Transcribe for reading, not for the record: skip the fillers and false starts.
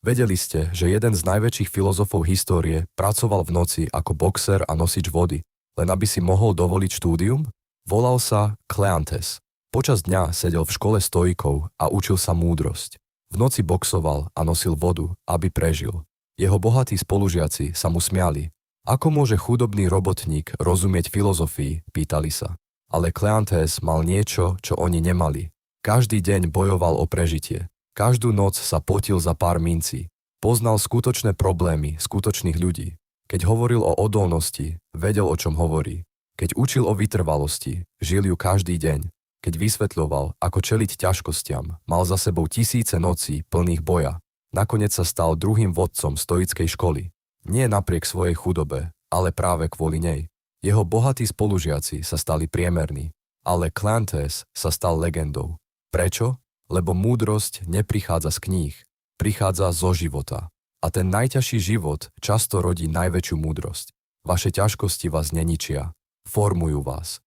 Vedeli ste, že jeden z najväčších filozofov histórie pracoval v noci ako boxer a nosič vody, len aby si mohol dovoliť štúdium? Volal sa Kleantes. Počas dňa sedel v škole stoikov a učil sa múdrosť. V noci boxoval a nosil vodu, aby prežil. Jeho bohatí spolužiaci sa mu smiali. Ako môže chudobný robotník rozumieť filozofii, pýtali sa. Ale Kleantes mal niečo, čo oni nemali. Každý deň bojoval o prežitie. Každú noc sa potil za pár mincí. Poznal skutočné problémy skutočných ľudí. Keď hovoril o odolnosti, vedel, o čom hovorí. Keď učil o vytrvalosti, žil ju každý deň. Keď vysvetľoval, ako čeliť ťažkostiam, mal za sebou tisíce nocí plných boja. Nakoniec sa stal druhým vodcom stoickej školy. Nie napriek svojej chudobe, ale práve kvôli nej. Jeho bohatí spolužiaci sa stali priemerní, ale Kleantes sa stal legendou. Prečo? Lebo múdrosť neprichádza z kníh, prichádza zo života. A ten najťažší život často rodí najväčšiu múdrosť. Vaše ťažkosti vás neničia, formujú vás.